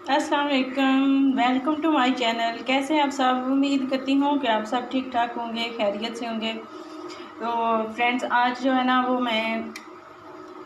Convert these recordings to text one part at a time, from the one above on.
अस्सलाम वालेकुम, welcome to my channel. कैसे हैं आप सब? उम्मीद करती हूँ कि आप सब ठीक ठाक होंगे, खैरियत से होंगे। तो फ्रेंड्स, आज जो है ना वो मैं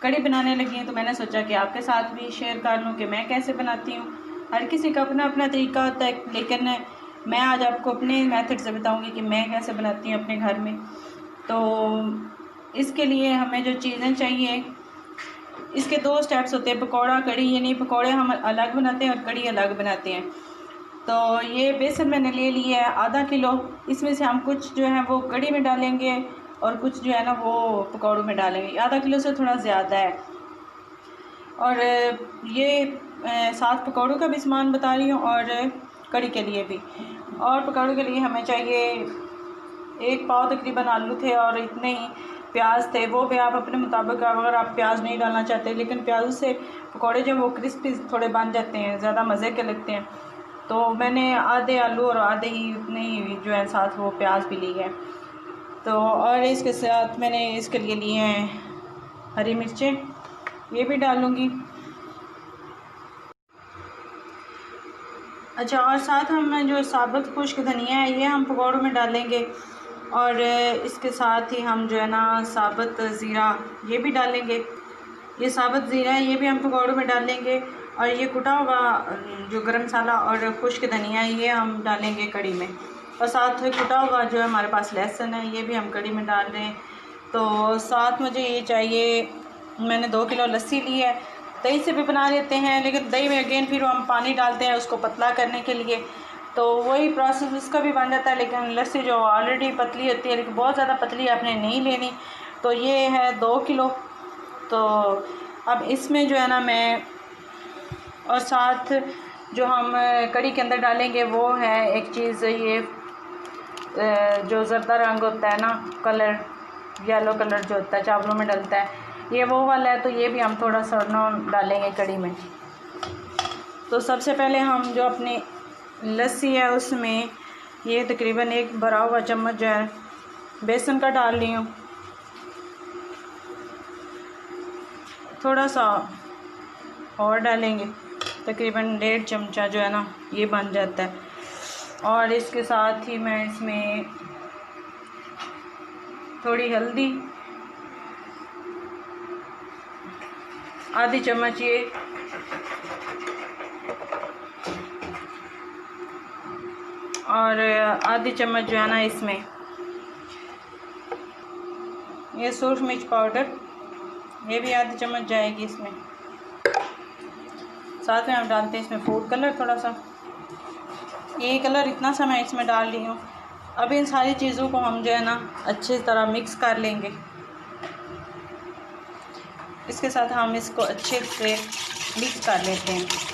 कढ़ी बनाने लगी हूँ, तो मैंने सोचा कि आपके साथ भी शेयर कर लूँ कि मैं कैसे बनाती हूँ। हर किसी का अपना अपना तरीका होता है, लेकिन मैं आज आपको अपने मेथड से बताऊँगी कि मैं कैसे बनाती हूँ अपने घर में। तो इसके लिए हमें जो चीज़ें चाहिए, इसके दो स्टेप्स होते हैं, पकौड़ा कढ़ी। यानी पकौड़े हम अलग बनाते हैं और कढ़ी अलग बनाते हैं। तो ये बेसन मैंने ले लिया है आधा किलो। इसमें से हम कुछ जो है वो कढ़ी में डालेंगे और कुछ जो है ना वो पकौड़ों में डालेंगे। आधा किलो से थोड़ा ज़्यादा है। और ये साथ पकौड़ों का भी सामान बता रही हूँ और कढ़ी के लिए भी। और पकौड़ों के लिए हमें चाहिए 1 पाव तकरीबन आलू थे और इतने ही प्याज थे। वो भी आप अपने मुताबिक, अगर आप प्याज नहीं डालना चाहते, लेकिन प्याज से पकौड़े जो वो क्रिस्पी थोड़े बन जाते हैं, ज़्यादा मज़े के लगते हैं। तो मैंने आधे आलू और आधे ही उतने ही जो है साथ वो प्याज भी ली है। तो और इसके साथ मैंने इसके लिए लिए हैं हरी मिर्चें, ये भी डालूँगी। अच्छा, और साथ हम जो साबुत खुश्क धनिया है ये हम पकौड़ों में डालेंगे। और इसके साथ ही हम जो है ना साबुत ज़ीरा ये भी डालेंगे। ये साबुत ज़ीरा है, ये भी हम पकौड़ों में डालेंगे। और ये कुटा हुआ जो गरम मसाला और खुश्क धनिया है ये हम डालेंगे कढ़ी में। और साथ में कुटा हुआ जो है हमारे पास लहसुन है, ये भी हम कढ़ी में डाल रहे हैं। तो साथ मुझे ये चाहिए, मैंने 2 किलो लस्सी ली है। दही से भी बना लेते हैं, लेकिन दही में अगेन फिर हम पानी डालते हैं उसको पतला करने के लिए, तो वही प्रोसेस उसका भी बन जाता है। लेकिन लस्सी जो ऑलरेडी पतली होती है, लेकिन बहुत ज़्यादा पतली आपने नहीं लेनी। तो ये है 2 किलो। तो अब इसमें जो है ना मैं, और साथ जो हम कढ़ी के अंदर डालेंगे वो है एक चीज़, ये जो ज़रदा रंग होता है ना, कलर येलो कलर जो होता है चावलों में डलता है, ये वो वाला है। तो ये भी हम थोड़ा सा ना डालेंगे कढ़ी में। तो सबसे पहले हम जो अपनी लस्सी है उसमें ये तकरीबन 1 भरा हुआ चम्मच जो है बेसन का डाल रही हूँ। थोड़ा सा और डालेंगे, तकरीबन 1.5 चमचा जो है ना ये बन जाता है। और इसके साथ ही मैं इसमें थोड़ी हल्दी, आधी चम्मच ये, और आधी चम्मच जो है ना इसमें ये सूरज मिर्च पाउडर, ये भी आधी चम्मच जाएगी इसमें। साथ में हम डालते हैं इसमें फूड कलर थोड़ा सा, ये कलर इतना सा मैं इसमें डाल रही हूँ। अब इन सारी चीज़ों को हम जो है ना अच्छी तरह मिक्स कर लेंगे। इसके साथ हम इसको अच्छे से मिक्स कर लेते हैं।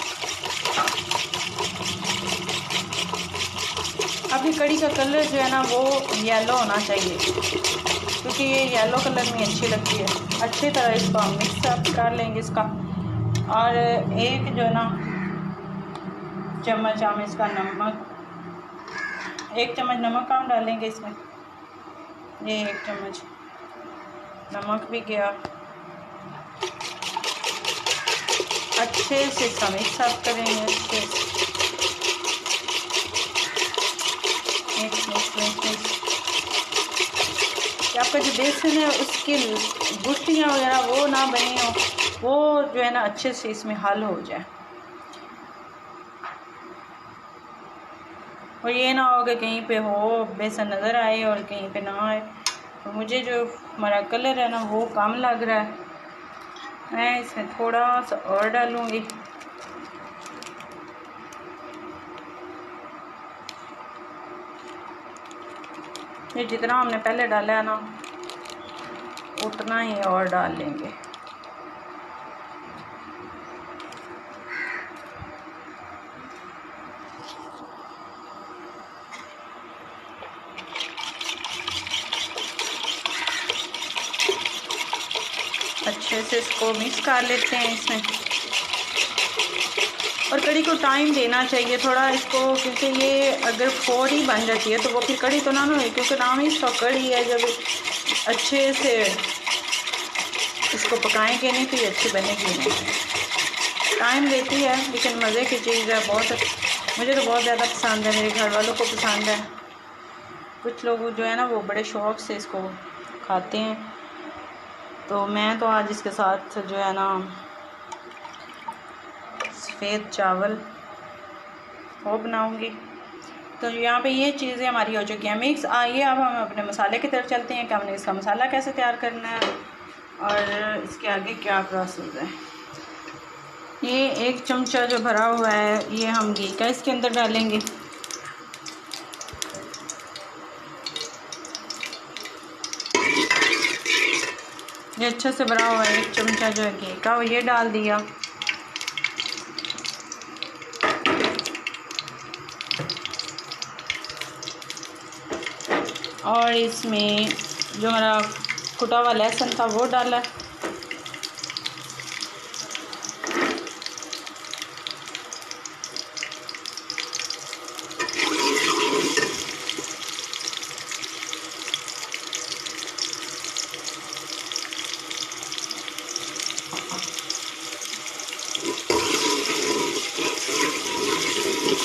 अब ये कढ़ी का कलर जो है ना वो येलो होना चाहिए, क्योंकि ये येलो कलर में अच्छी लगती है। अच्छी तरह इसको हम मिक्स अप कर लेंगे इसका। और एक जो है ना चम्मच हम इसका नमक, 1 चम्मच नमक हम डालेंगे इसमें। ये 1 चम्मच नमक भी गया। अच्छे से इसका मिक्स अप करेंगे अच्छे से। कि आपका जो बेसन है उसकी गुठलियाँ वगैरह वो ना बनी हो, वो जो है ना अच्छे से इसमें हल हो जाए। और ये ना हो कि कहीं पे हो बेसन नज़र आए और कहीं पे ना आए। तो मुझे जो हमारा कलर है ना वो कम लग रहा है, मैं इसमें थोड़ा सा और डालूँगी। ये जितना हमने पहले डाला है ना उतना ही और डाल लेंगे। अच्छे से इसको मिक्स कर लेते हैं इसमें। और कढ़ी को टाइम देना चाहिए थोड़ा इसको, क्योंकि ये अगर फौरी बन जाती है तो वो फिर कढ़ी तो ना हो, क्योंकि नाम ही इसका कढ़ी है। जब अच्छे से इसको पकाएंगे नहीं तो ये अच्छी बनेगी नहीं। टाइम लेती है लेकिन मज़े की चीज़ है बहुत। मुझे तो बहुत ज़्यादा पसंद है, मेरे घर वालों को पसंद है। कुछ लोग जो है ना वो बड़े शौक़ से इसको खाते हैं। तो मैं तो आज इसके साथ जो है ना सफ़ेद चावल वो बनाऊंगी। तो यहाँ पे ये चीज़ें हमारी हो चुकी हैं मिक्स। आइए अब हम अपने मसाले की तरफ चलते हैं कि हमने इसका मसाला कैसे तैयार करना है और इसके आगे क्या प्रोसेस है। ये 1 चमचा जो भरा हुआ है ये हम घी का इसके अंदर डालेंगे। ये अच्छे से भरा हुआ है 1 चमचा जो है घी का, वो ये डाल दिया। और इसमें जो हमारा कुटा हुआ लहसुन था वो डाला।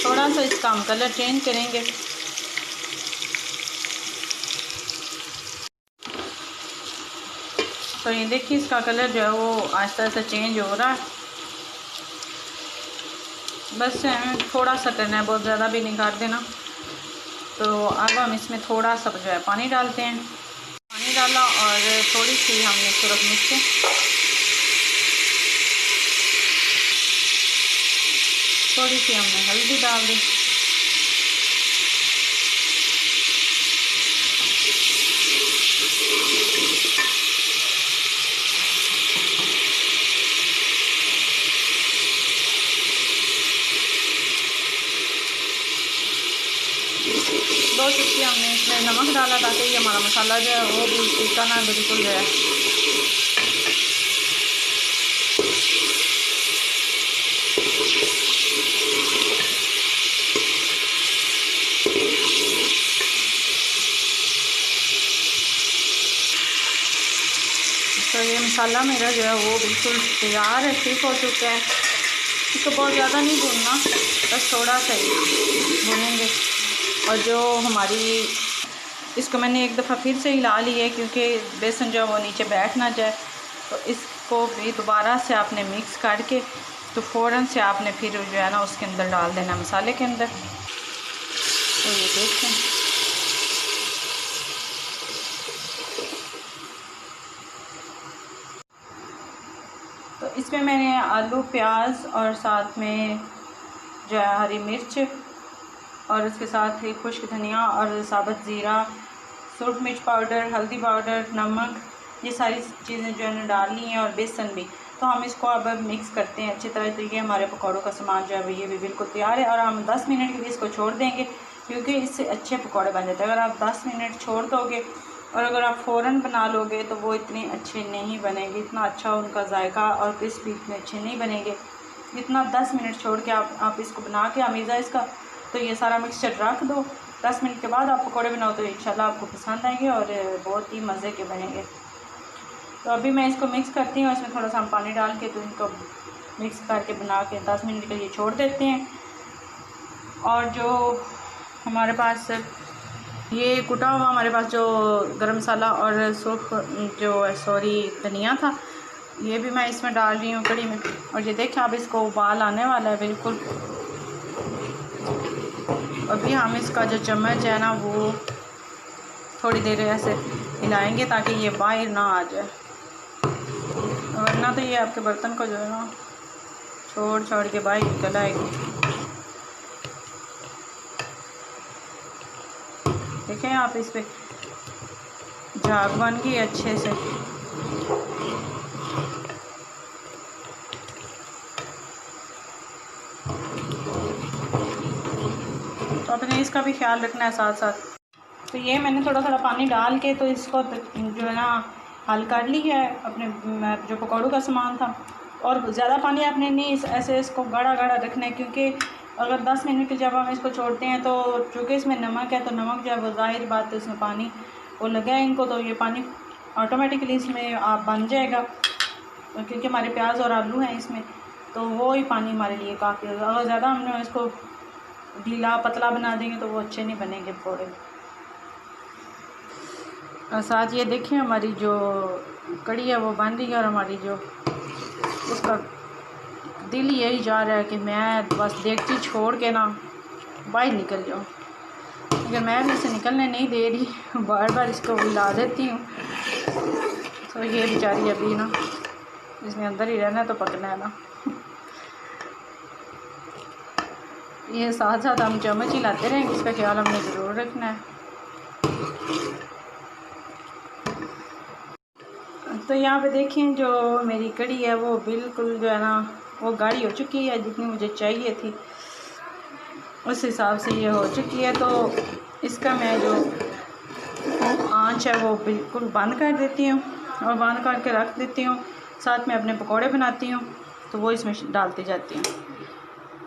थोड़ा सा इसका हम कलर चेंज करेंगे। तो ये देखिए इसका कलर जो है वो आहिस्ता आहिस्ता चेंज हो रहा है। बस थोड़ा सा करना है, बहुत ज़्यादा भी नहीं कर देना। तो अब हम इसमें थोड़ा सा जो है पानी डालते हैं। पानी डाला और थोड़ी सी हमने सूरज मिर्च, थोड़ी सी हमने हल्दी डाल दी। दो चुटकी हमने इसमें नमक डाला ताकि ये हमारा मसाला जो है वो भी तीखा ना बिल्कुल जो है। तो ये मसाला मेरा जो है वो बिल्कुल तैयार है, ठीक हो चुका है। इसको बहुत ज़्यादा नहीं भूनना, बस थोड़ा सा ही भूनेंगे। और जो हमारी इसको मैंने एक दफ़ा फिर से हिला ली है क्योंकि बेसन जो है वो नीचे बैठ ना जाए। तो इसको भी दोबारा से आपने मिक्स करके तो फ़ौरन से आपने फिर जो है ना उसके अंदर डाल देना मसाले के अंदर। तो ये देखें तो इसमें मैंने आलू, प्याज और साथ में जो है हरी मिर्च और उसके साथ ही खुश्क धनिया और साबुत ज़ीरा, सूरख मिर्च पाउडर, हल्दी पाउडर, नमक, ये सारी चीज़ें जो है ना डालनी है और बेसन भी। तो हम इसको अब मिक्स करते हैं अच्छी तरह। तो ये हमारे पकौड़ों का सामान जो है ये भी बिल्कुल तैयार है। और हम 10 मिनट के लिए इसको छोड़ देंगे क्योंकि इससे अच्छे पकौड़े बन जाते हैं। अगर आप 10 मिनट छोड़ दोगे और अगर आप फ़ौरन बना लोगे तो वो इतने अच्छे नहीं बनेंगे, इतना अच्छा उनका जायका और क्रिस्पी इतने अच्छे नहीं बनेंगे। इतना 10 मिनट छोड़ के आप इसको बना के अमीज़ा इसका तो ये सारा मिक्सचर रख दो। 10 मिनट के बाद आप पकौड़े बनाओ तो इंशाल्लाह आपको पसंद आएंगे और बहुत ही मज़े के बनेंगे। तो अभी मैं इसको मिक्स करती हूँ, इसमें थोड़ा सा हम पानी डाल के तो इनको मिक्स करके बना के 10 मिनट के लिए छोड़ देते हैं। और जो हमारे पास ये कुटा हुआ हमारे पास जो गरम मसाला और धनिया था ये भी मैं इसमें डाल रही हूँ कढ़ी में। और ये देखें अब इसको उबाल आने वाला है बिल्कुल। अभी हम इसका जो चम्मच है ना वो थोड़ी देर ऐसे हिलाएंगे ताकि ये बाहर ना आ जाए, वरना तो ये आपके बर्तन को जो है ना छोड़ के बाहर निकल आएगी। देखें आप इस पे झाग बन गई अच्छे से। तो अपने इसका भी ख्याल रखना है साथ साथ। तो ये मैंने थोड़ा थोड़ा पानी डाल के तो इसको जो है ना हल कर ली है अपने जो पकौड़ों का सामान था। और ज़्यादा पानी आपने नहीं ऐसे इसको गाढ़ा गाढ़ा रखना है क्योंकि अगर 10 मिनट के जब हम इसको छोड़ते हैं तो चूँकि इसमें नमक है तो नमक जो है वो ज़ाहिर बात है इसमें पानी वो लगा है इनको, तो ये पानी ऑटोमेटिकली इसमें आप बन जाएगा क्योंकि हमारे प्याज और आलू हैं इसमें। तो वो ही पानी हमारे लिए काफ़ी होगा। अगर ज़्यादा हमने इसको ढीला पतला बना देंगे तो वो अच्छे नहीं बनेंगे पकौड़े। और साथ ये देखिए हमारी जो कड़ी है वो बन रही है और हमारी जो उसका दिल यही जा रहा है कि मैं बस देगची छोड़ के ना बाहर निकल जाऊँ, लेकिन मैं भी इसे निकलने नहीं दे रही, बार बार इसको हिला देती हूँ। तो ये बेचारी अभी ना इसने अंदर ही रहना है तो पकना है ना। ये साथ साथ हम चम्मच हिलाते रहेंगे, इसका ख्याल हमने ज़रूर रखना है। तो यहाँ पे देखें जो मेरी कड़ी है वो बिल्कुल जो है ना वो गाढ़ी हो चुकी है, जितनी मुझे चाहिए थी उस हिसाब से ये हो चुकी है। तो इसका मैं जो आंच है वो बिल्कुल बंद कर देती हूँ और बंद करके रख देती हूँ। साथ में अपने पकोड़े बनाती हूँ तो वो इसमें डालती जाती हूँ।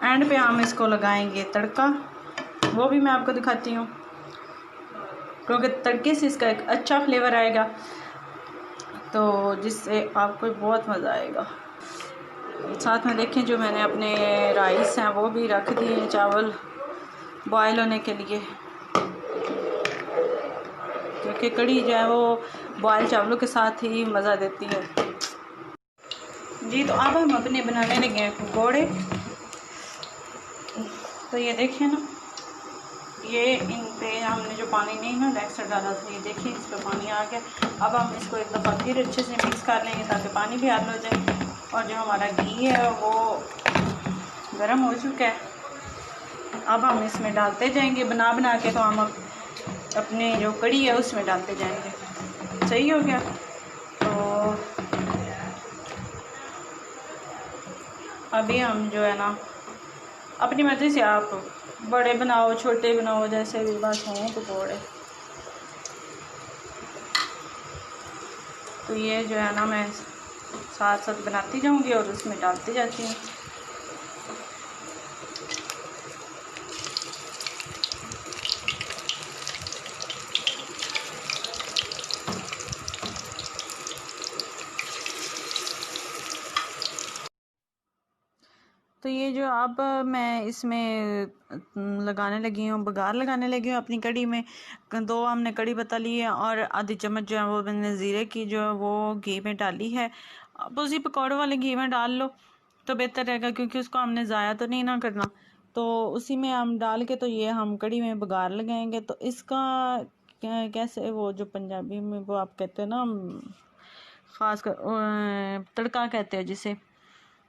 एंड पे हम इसको लगाएंगे तड़का, वो भी मैं आपको दिखाती हूँ, क्योंकि तड़के से इसका एक अच्छा फ्लेवर आएगा तो जिससे आपको बहुत मज़ा आएगा। साथ में देखें जो मैंने अपने राइस हैं वो भी रख दिए हैं चावल बॉयल होने के लिए, क्योंकि कड़ी जो है वो बॉयल चावलों के साथ ही मज़ा देती है जी। तो अब हम अपने बनाने लगे हैं पकौड़े। तो ये देखिए ना, ये इन पे हमने जो पानी नहीं ना एक्स्ट्रा डाला था, ये देखिए इस पर पानी आ गया। अब हम इसको एक दफ़ा फिर अच्छे से मिक्स कर लेंगे ताकि पानी भी हल हो जाए। और जो हमारा घी है वो गर्म हो चुका है, अब हम इसमें डालते जाएंगे बना बना के। तो हम अपने जो कड़ी है उसमें डालते जाएंगे। सही हो गया। तो अभी हम जो है ना अपनी मर्ज़ी से, आप बड़े बनाओ छोटे बनाओ जैसे भी बस हों पकौड़े। तो ये जो है ना मैं साथ साथ बनाती जाऊंगी और उसमें डालती जाती हूँ। तो ये जो अब मैं इसमें लगाने लगी हूँ, बघार लगाने लगी हूँ अपनी कड़ी में। 2 हमने कड़ी पत्ता ली है और आधी चम्मच जो है वो मैंने ज़ीरे की जो है वो घी में डाली है। अब उसी पकौड़े वाले घी में डाल लो तो बेहतर रहेगा, क्योंकि उसको हमने ज़ाया तो नहीं ना करना। तो उसी में हम डाल के तो ये हम कड़ी में बघार लगाएंगे। तो इसका कैसे वो जो पंजाबी में वो आप कहते हैं ना ख़ास कर तड़का कहते हैं जिसे,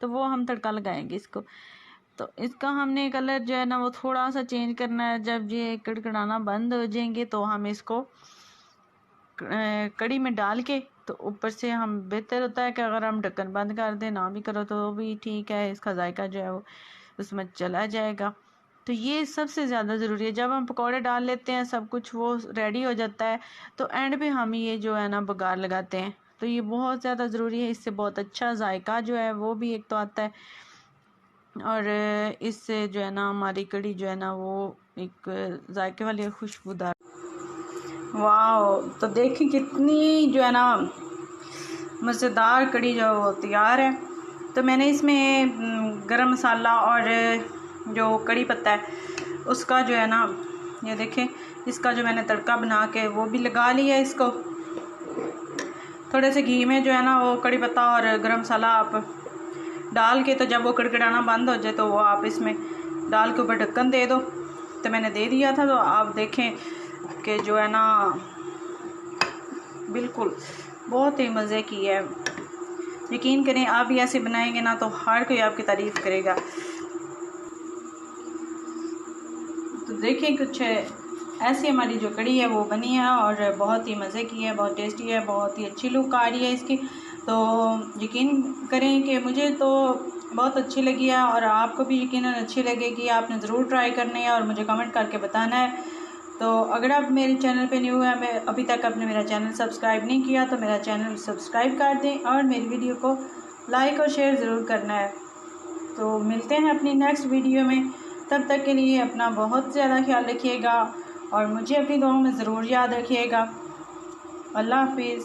तो वो हम तड़का लगाएंगे इसको। तो इसका हमने कलर जो है ना वो थोड़ा सा चेंज करना है। जब ये कड़कड़ाना बंद हो जाएंगे तो हम इसको कड़ी में डाल के, तो ऊपर से हम बेहतर होता है कि अगर हम ढक्कन बंद कर दें, ना भी करो तो भी ठीक है, इसका जायका जो है वो उसमें चला जाएगा। तो ये सबसे ज़्यादा ज़रूरी है। जब हम पकौड़े डाल लेते हैं सब कुछ वो रेडी हो जाता है, तो एंड पे हम ये जो है ना बघार लगाते हैं। तो ये बहुत ज़्यादा ज़रूरी है, इससे बहुत अच्छा जायका जो है वो भी एक तो आता है और इससे जो है ना हमारी कड़ी जो है ना वो एक जायके वाली खुशबूदार। वाह, तो देखिए कितनी जो है ना मज़ेदार कड़ी जो वो तैयार है। तो मैंने इसमें गरम मसाला और जो कड़ी पत्ता है उसका जो है ना ये देखें इसका जो मैंने तड़का बना के वो भी लगा लिया। इसको थोड़े से घी में जो है ना वो कड़ी पत्ता और गरम मसाला आप डाल के, तो जब वो कड़कड़ाना बंद हो जाए तो वो आप इसमें डाल के ऊपर ढक्कन दे दो। तो मैंने दे दिया था। तो आप देखें कि जो है ना बिल्कुल बहुत ही मज़े की है। यकीन करें आप भी ऐसे बनाएंगे ना तो हर कोई आपकी तारीफ़ करेगा। तो देखिए कुछ ऐसी हमारी जो कड़ी है वो बनी है और बहुत ही मज़े की है, बहुत टेस्टी है, बहुत ही अच्छी लुक आ रही है इसकी। तो यकीन करें कि मुझे तो बहुत अच्छी लगी है और आपको भी यकीनन अच्छी लगेगी। आपने ज़रूर ट्राई करनी है और मुझे कमेंट करके बताना है। तो अगर आप मेरे चैनल पे न्यू है, मैं अभी तक आपने मेरा चैनल सब्सक्राइब नहीं किया तो मेरा चैनल सब्सक्राइब कर दें और मेरी वीडियो को लाइक और शेयर ज़रूर करना है। तो मिलते हैं अपनी नेक्स्ट वीडियो में, तब तक के लिए अपना बहुत ज़्यादा ख्याल रखिएगा और मुझे अपनी दुआओं में ज़रूर याद रखिएगा। अल्लाह हाफिज़।